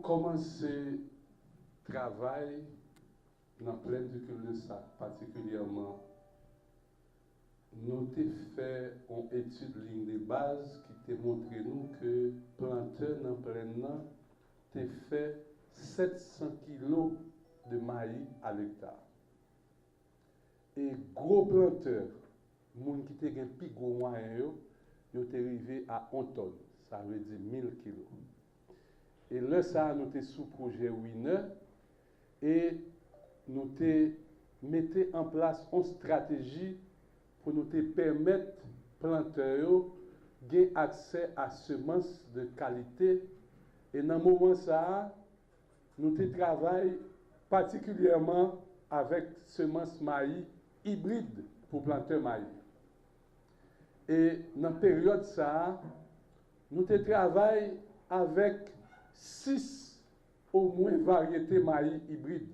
commencé le travail dans plein de culture particulièrement. Nous avons fait une étude ligne de base qui t'a montré nous que planteur dans plein an t'a fait 700 kg de maïs à l'hectare. Et gros planteur, moun qui te gen pi gros moyen yo te arrivé à 1 tonne, ça veut dire 1000 kg. Et là ça nous te sous projet Winner et nous te metté en place une stratégie pour nous te permettre planteurs gain accès à semences de qualité. Et dans ce moment ça nous te travaillons particulièrement avec semences maïs hybrides pour planter maïs. Et dans la période ça, nous te travaillons avec 6 au moins variétés maïs hybrides.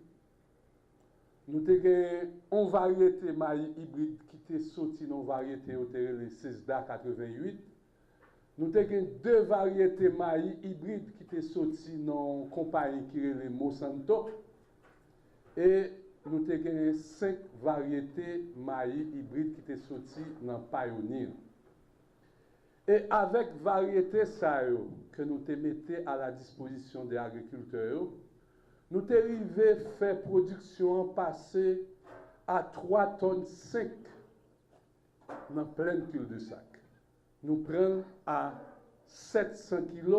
Nous avons une variété maïs hybride qui est sortie dans la variété les 6DA 88. Nous avons 2 variétés maïs hybrides qui sont sorties dans la compagnie qui est le Monsanto. Et nous avons 5 variétés maïs hybrides qui sont sorties dans Pioneer. Et avec variété ça que nous te mettons à la disposition des agriculteurs, nous te arrivé faire production passer à 3 tonnes 5 dans plein cul-de-sac. Nous prenons à 700 kg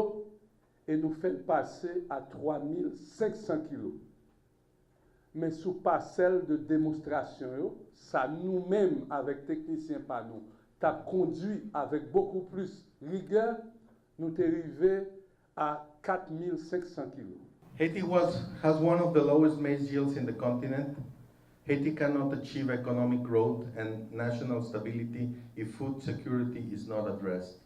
et nous faisons passer à 3500 kg. Mais sous parcelle de démonstration, ça nous-mêmes, avec techniciens par nous, t'as conduit avec beaucoup plus rigueur, nous t'es arrivé à 4500 kg. Haiti has one of the lowest maize yields in the continent. Haiti cannot achieve economic growth and national stability if food security is not addressed.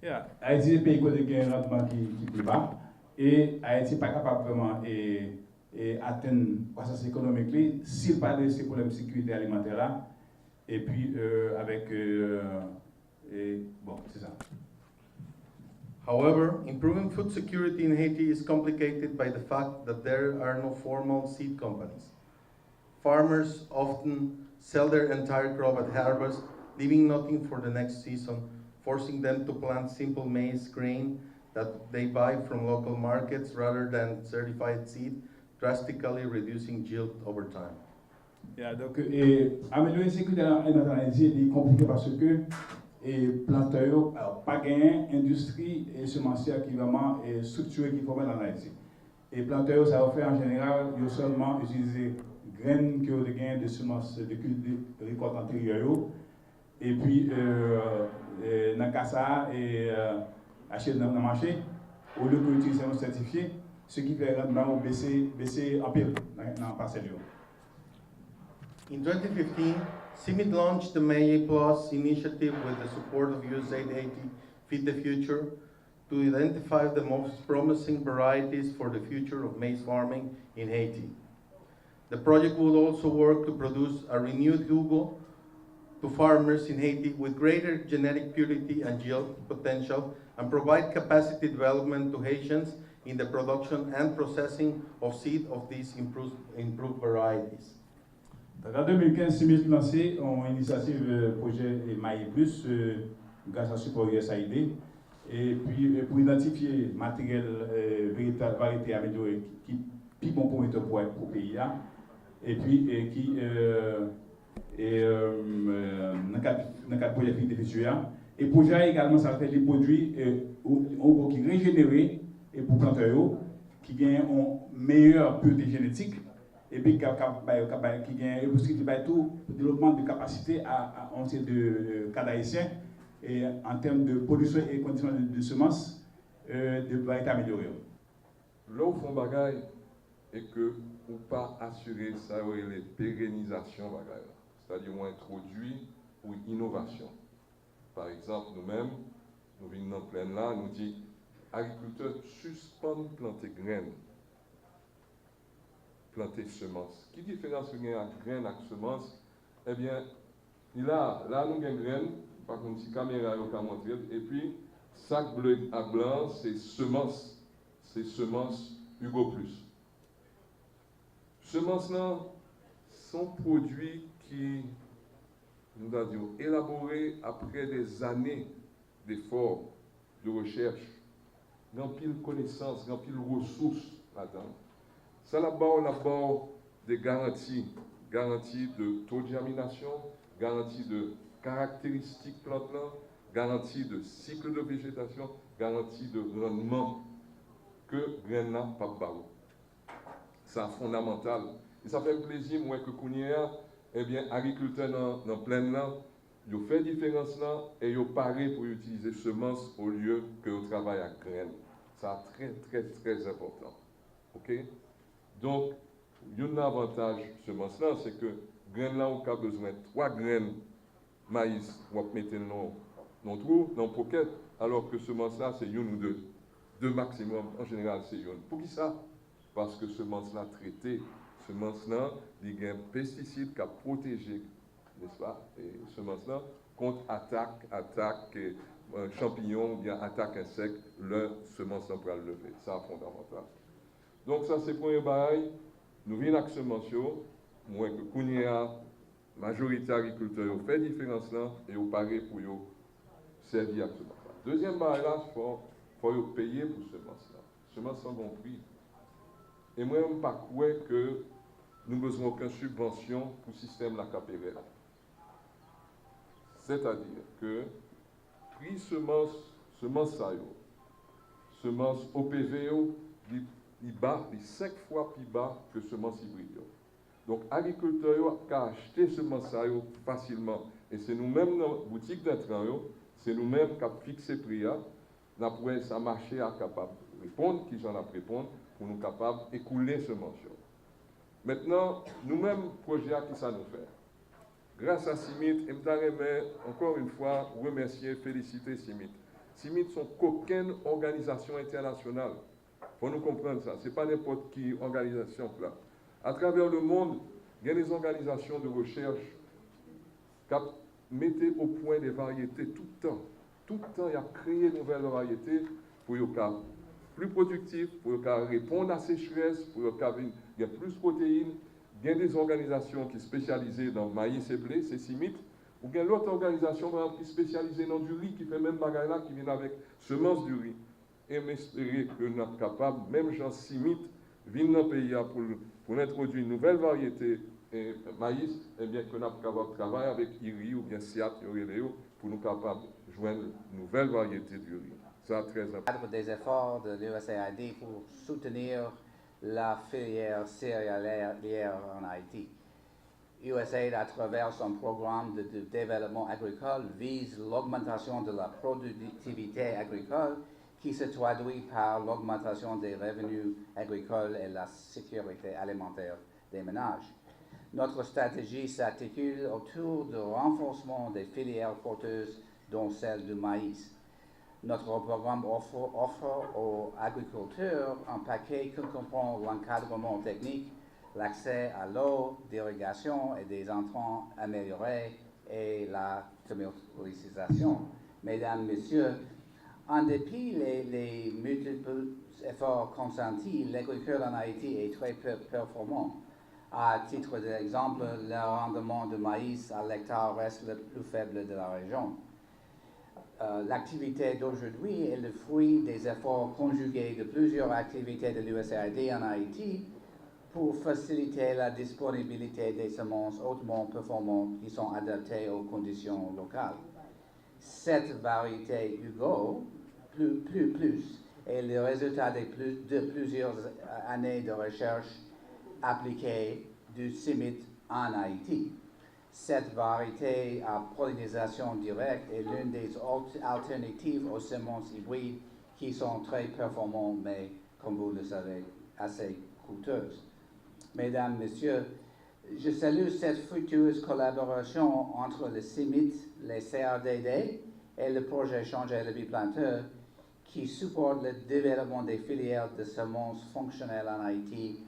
Yeah, Haïti est un pays qui a un rendement qui est plus bas et Haïti n'est pas capable vraiment d'atteindre la croissance économique s'il pas de ces problèmes de sécurité alimentaire là. Et puis bon, c'est ça. However, improving food security in Haiti is complicated by the fact that there are no formal seed companies. Farmers often sell their entire crop at harvest, leaving nothing for the next season, forcing them to plant simple maize grain that they buy from local markets rather than certified seed, drastically reducing yield over time. Yeah, donc, améliorer la sécurité alimentaire en Haïti est compliqué parce que les planteurs n'ont pas gagné industrie et semencière qui est vraiment structurée qui formelle en Haïti. Et planteurs, ça va faire en général, ils ont seulement utilisé graines qui ont gagné de semences de récolte antérieure. Et puis, dans le cas ça, acheter dans le marché, au lieu d'utiliser un certifié, ce qui fait rendement baisser en pile dans la parcelle. In 2015, CIMIT launched the May Plus initiative with the support of USAID Haiti Feed the Future to identify the most promising varieties for the future of maize farming in Haiti. The project will also work to produce a renewed Hugo to farmers in Haiti with greater genetic purity and yield potential and provide capacity development to Haitians in the production and processing of seed of these improved varieties. En 2015, CIMIT lancé une initiative projet Maï Plus grâce à support USAID et puis pour identifier matériel véritable variété améliorée qui est bon pour le pays et puis qui dans le cadre du projet Feed the Future et projet également ça fait des produits qui régénérés et pour planteurs qui gagnent une meilleure pureté génétique. Et puis qui gagne tout le développement de capacité à un type de cadre haïtien et en termes de production et conditions de semences de variétés améliorées. Là où font bagaille et que ou pas assurer ça les pérennisations bagaille, c'est-à-dire on introduit ou innovation. Par exemple, nous-mêmes, nous venons en plein là, nous dit agriculteurs suspendent planter graines. Planter semences. Qui différence il y a graines avec semences? Eh bien, là nous avons une graine, par contre, si la caméra a montré, et puis, sac bleu à blanc, c'est semences Hugo Plus. Semences-là sont produits qui, nous avons élaborés après des années d'efforts, de recherche, grand pile connaissances, grand pile ressources là-dedans. Ça là-bas, on a des garanties de taux de germination, garantie de caractéristiques plantes, garantie de cycle de végétation, garantie de rendement que grain n'a pas barreau. C'est fondamental. Et ça fait plaisir, moi, que Kounia, eh bien, agriculteurs dans plein là, ils ont fait différence là et ils ont paré pour utiliser semences au lieu que au travail à graines. C'est très important. OK? Donc, il y a un avantage semence là, c'est que graines là, on a besoin de 3 graines maïs, on va mettre dans le trou, dans le pocket, alors que semence là, c'est une ou deux. 2 maximum, en général, c'est une. Pour qui ça? Parce que semence là traitée, semence là, il y a un pesticide qui a protégé, n'est-ce pas, et semence là, contre attaque champignons, ou bien attaque insectes, leur semence là pour le lever. Ça, c'est fondamental. Donc, ça, c'est le premier bail. Nous venons avec semence, moi, que Kounia, majorité agriculteurs, fait différence là, et vous parlez pour vous servir avec semence là. Deuxième bail là, il faut payer pour semence là. Semence sans bon prix. Et moi, je ne pas croire que nous n'avons besoin d'aucune subvention pour le système la KPRL. C'est-à-dire que prix semence OPV, il bat 5 fois plus bas que semence hybride. Donc, l'agriculteur a acheté semence facilement. Et c'est nous-mêmes dans la boutique d'intrants, c'est nous-mêmes qui avons fixé le prix. Nous avons ça marché à capable de répondre, qui j'en a répondre, pour nous capables d'écouler semence. Maintenant, nous-mêmes, projet qui ça nous fait. Grâce à Simit, et je encore une fois remercier, féliciter Simit. Simit sont qu'aucune organisation internationale. Il faut nous comprendre ça. Ce n'est pas n'importe qui organisation là. À travers le monde, il y a des organisations de recherche qui mettent au point des variétés tout le temps. Tout le temps, il y a créé de nouvelles variétés pour les cas plus productifs, pour les cas répondre à la sécheresse, pour les cas il y a plus de protéines. Il y a des organisations qui sont spécialisées dans maïs et blé, c'est Simit. Ou bien l'autre organisation, par exemple, qui est spécialisée dans du riz, qui fait même bagaille là, qui vient avec semences du riz. Et m'espérer que nous sommes capables, même Jean Simit, viennent dans le pays pour introduire une nouvelle variété de maïs, et bien que nous sommes capables de travailler avec IRI ou bien SIAT, pour nous capables de joindre une nouvelle variété du riz. Ça, très important. Des efforts de l'USAID pour soutenir la filière céréalière en Haïti. USAID, à travers son programme de développement agricole, vise l'augmentation de la productivité agricole qui se traduit par l'augmentation des revenus agricoles et la sécurité alimentaire des ménages. Notre stratégie s'articule autour du renforcement des filières porteuses, dont celle du maïs. Notre programme offre aux agriculteurs un paquet qui comprend l'encadrement technique, l'accès à l'eau, l'irrigation et des intrants améliorés et la commercialisation. Mesdames, Messieurs, en dépit des multiples efforts consentis, l'agriculture en Haïti est très performant. À titre d'exemple, le rendement de maïs à l'hectare reste le plus faible de la région. L'activité d'aujourd'hui est le fruit des efforts conjugués de plusieurs activités de l'USAID en Haïti pour faciliter la disponibilité des semences hautement performantes qui sont adaptées aux conditions locales. Cette variété Hugo, plus, est le résultat de plusieurs années de recherche appliquée du CIMIT en Haïti. Cette variété à pollinisation directe est l'une des alternatives aux semences hybrides qui sont très performantes, mais, comme vous le savez, assez coûteuses. Mesdames, Messieurs, je salue cette fructueuse collaboration entre le CIMIT, les CRDD et le projet Changer la vie planteur qui supporte le développement des filières de semences fonctionnelles en Haïti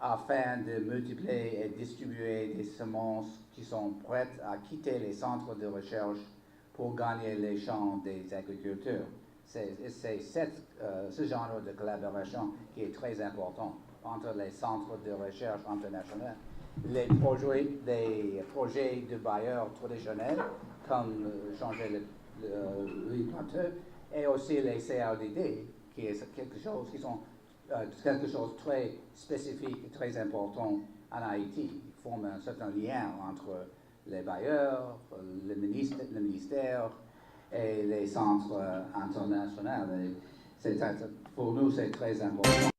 afin de multiplier et distribuer des semences qui sont prêtes à quitter les centres de recherche pour gagner les champs des agriculteurs. C'est ce genre de collaboration qui est très important entre les centres de recherche internationaux, les projets de bailleurs traditionnels, comme changer le planteur, et aussi les CRDD, qui est quelque chose de très spécifique, très important en Haïti. Ils forment un certain lien entre les bailleurs, le ministère et les centres internationaux. Pour nous, c'est très important.